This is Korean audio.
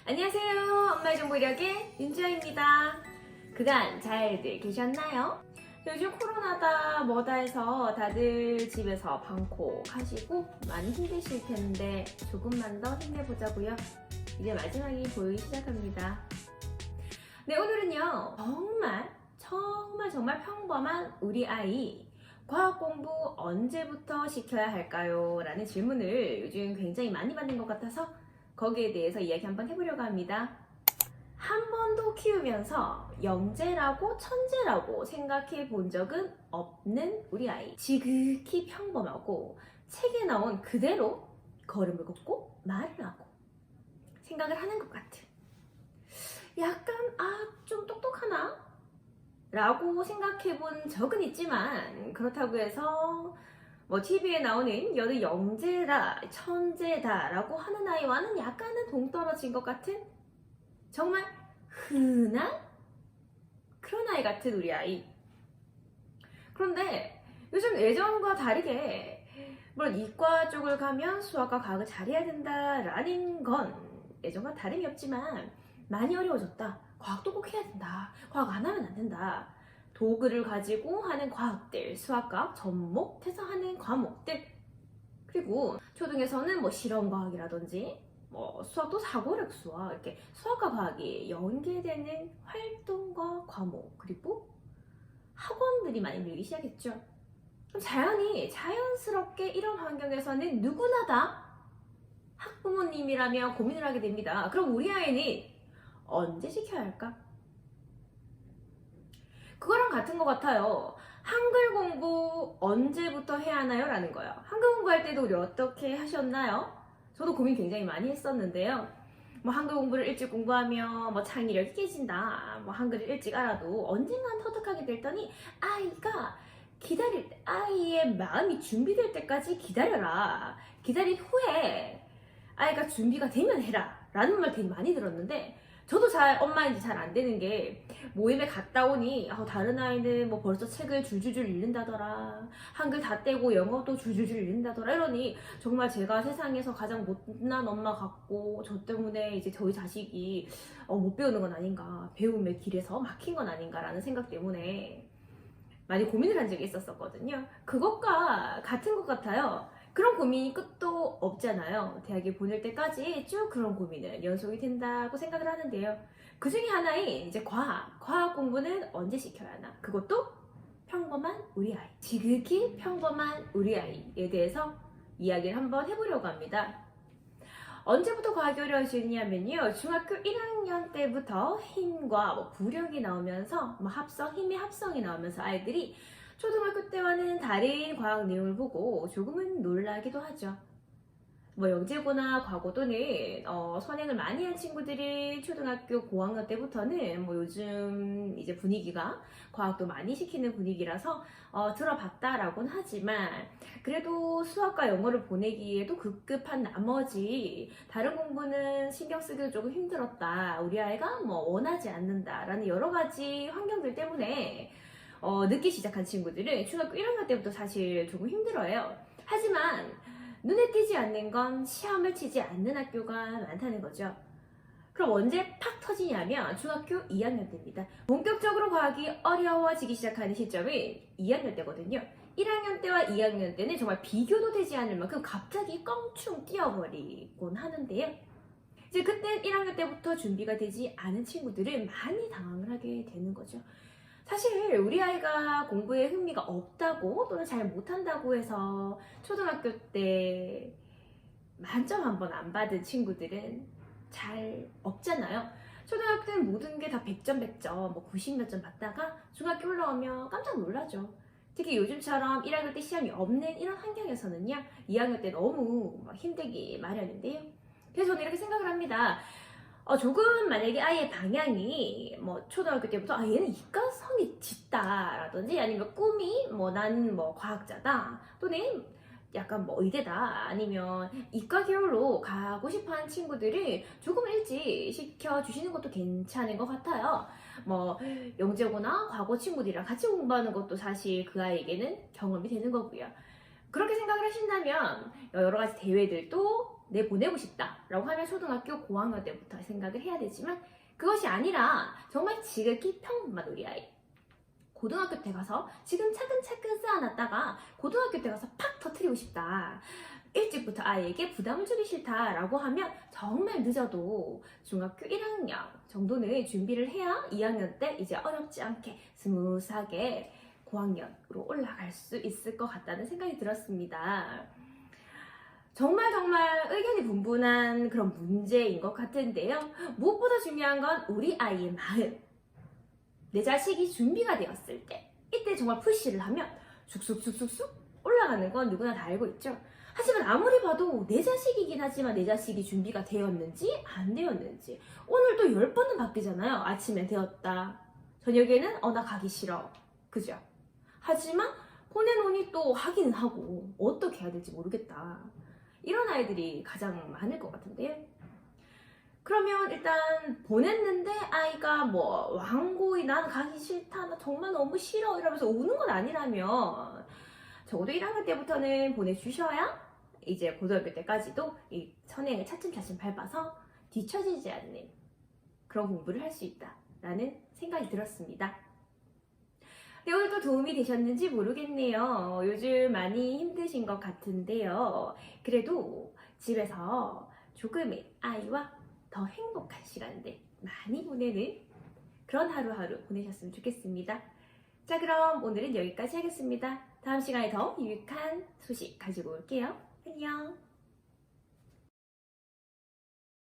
안녕하세요. 엄마의 정보력의 윤주아입니다. 그간 잘들 계셨나요? 요즘 코로나다 뭐다 해서 다들 집에서 방콕 하시고 많이 힘드실 텐데 조금만 더 힘내보자고요. 이제 마지막이 보이기 시작합니다. 네, 오늘은요. 정말 평범한 우리 아이 과학 공부 언제부터 시켜야 할까요? 라는 질문을 요즘 굉장히 많이 받는 것 같아서 거기에 대해서 이야기 한번 해보려고 합니다. 한 번도 키우면서 영재라고 천재라고 생각해 본 적은 없는 우리 아이. 지극히 평범하고 책에 나온 그대로 걸음을 걷고 말을 하고 생각을 하는 것 같은, 약간 좀 똑똑하나? 라고 생각해 본 적은 있지만, 그렇다고 해서 TV에 나오는 여느 영재다, 천재다 라고 하는 아이와는 약간은 동떨어진 것 같은, 정말 흔한 그런 아이 같은 우리 아이. 그런데 요즘 예전과 다르게 물론 이과 쪽을 가면 수학과 과학을 잘해야 된다라는 건 예전과 다름이 없지만 많이 어려워졌다. 과학도 꼭 해야 된다. 과학 안 하면 안 된다. 도구를 가지고 하는 과학들, 수학과 접목해서 하는 과목들, 그리고 초등에서는 실험과학이라든지 수학도 사고력 수학, 이렇게 수학과 과학이 연계되는 활동과 과목, 그리고 학원들이 많이 늘기 시작했죠. 그럼 자연스럽게 이런 환경에서는 누구나 다 학부모님이라면 고민을 하게 됩니다. 그럼 우리 아이는 언제 시켜야 할까? 그거랑 같은 것 같아요. 한글 공부 언제부터 해야 하나요? 라는 거예요. 한글 공부할 때도 우리 어떻게 하셨나요? 저도 고민 굉장히 많이 했었는데요. 한글 공부를 일찍 공부하면 창의력이 깨진다. 한글을 일찍 알아도 언젠간 터득하게 됐더니 아이의 마음이 준비될 때까지 기다려라. 기다린 후에 아이가 준비가 되면 해라. 라는 말 되게 많이 들었는데, 저도 엄마인지 잘 안 되는 게, 모임에 갔다 오니 다른 아이는 벌써 책을 줄줄줄 읽는다더라, 한글 다 떼고 영어도 줄줄줄 읽는다더라 이러니 정말 제가 세상에서 가장 못난 엄마 같고, 저 때문에 이제 저희 자식이 못 배우는 건 아닌가, 배움의 길에서 막힌 건 아닌가라는 생각 때문에 많이 고민을 한 적이 있었거든요. 그것과 같은 것 같아요. 그런 고민이 끝도 없잖아요. 대학에 보낼 때까지 쭉 그런 고민은 연속이 된다고 생각을 하는데요. 그 중에 하나인 이제 과학 공부는 언제 시켜야 하나? 그것도 평범한 우리 아이, 지극히 평범한 우리 아이에 대해서 이야기를 한번 해보려고 합니다. 언제부터 과학이 어려워지냐면요, 중학교 1학년 때부터 힘과 구력이 나오면서 힘의 합성이 나오면서 아이들이 초등학교 때와는 다른 과학 내용을 보고 조금은 놀라기도 하죠. 영재고나 과고 또는 선행을 많이 한 친구들이 초등학교 고학년 때부터는 요즘 이제 분위기가 과학도 많이 시키는 분위기라서 들어봤다라고는 하지만, 그래도 수학과 영어를 보내기에도 급급한 나머지 다른 공부는 신경 쓰기도 조금 힘들었다, 우리 아이가 원하지 않는다라는 여러 가지 환경들 때문에 늦게 시작한 친구들은 중학교 1학년 때부터 사실 조금 힘들어해요. 하지만 눈에 띄지 않는 건 시험을 치지 않는 학교가 많다는 거죠. 그럼 언제 팍 터지냐면 중학교 2학년 때입니다. 본격적으로 과학이 어려워지기 시작하는 시점은 2학년 때거든요. 1학년 때와 2학년 때는 정말 비교도 되지 않을 만큼 갑자기 껑충 뛰어버리곤 하는데요. 이제 그때 1학년 때부터 준비가 되지 않은 친구들은 많이 당황을 하게 되는 거죠. 사실 우리 아이가 공부에 흥미가 없다고 또는 잘 못한다고 해서 초등학교 때 만점 한 번 안 받은 친구들은 잘 없잖아요. 초등학교 때는 모든 게 다 100점 90 몇 점 받다가 중학교 올라오면 깜짝 놀라죠. 특히 요즘처럼 1학년 때 시험이 없는 이런 환경에서는요, 2학년 때 너무 힘들기 마련인데요. 그래서 저는 이렇게 생각을 합니다. 조금 만약에 아이의 방향이 초등학교 때부터 얘는 이과성이 짙다 라든지, 아니면 꿈이 난 과학자다, 또는 약간 의대다, 아니면 이과 계열로 가고 싶어 하는 친구들을 조금 일찍 시켜주시는 것도 괜찮은 것 같아요. 영재고나 과거 친구들이랑 같이 공부하는 것도 사실 그 아이에게는 경험이 되는 거고요. 그렇게 생각을 하신다면 여러 가지 대회들도 내보내고 싶다라고 하면 초등학교 고학년 때부터 생각을 해야 되지만 그것이 아니라 정말 지극히 평범한 우리 아이. 고등학교 때 가서 지금 차근차근 쌓아놨다가 고등학교 때 가서 팍 터트리고 싶다. 일찍부터 아이에게 부담을 주기 싫다라고 하면 정말 늦어도 중학교 1학년 정도는 준비를 해야 2학년 때 이제 어렵지 않게 스무스하게 고학년으로 올라갈 수 있을 것 같다는 생각이 들었습니다. 정말 의견이 분분한 그런 문제인 것 같은데요. 무엇보다 중요한 건 우리 아이의 마음. 내 자식이 준비가 되었을 때 이때 정말 푸시를 하면 쑥쑥쑥쑥쑥 올라가는 건 누구나 다 알고 있죠. 하지만 아무리 봐도 내 자식이긴 하지만 내 자식이 준비가 되었는지 안 되었는지 오늘 또 10번은 바뀌잖아요. 아침엔 되었다. 저녁에는 나 가기 싫어. 그죠? 하지만 보내놓으니 또 하기는 하고 어떻게 해야 될지 모르겠다. 이런 아이들이 가장 많을 것 같은데요. 그러면 일단 보냈는데 아이가 뭐 완고히 난 가기 싫다, 나 정말 너무 싫어 이러면서 우는 건 아니라면 적어도 1학년 때부터는 보내주셔야 이제 고등학교 때까지도 이 선행을 차츰차츰 밟아서 뒤처지지 않는 그런 공부를 할 수 있다라는 생각이 들었습니다. 네, 오늘도 도움이 되셨는지 모르겠네요. 요즘 많이 힘드신 것 같은데요. 그래도 집에서 조금의 아이와 더 행복한 시간들 많이 보내는 그런 하루하루 보내셨으면 좋겠습니다. 자, 그럼 오늘은 여기까지 하겠습니다. 다음 시간에 더 유익한 소식 가지고 올게요. 안녕.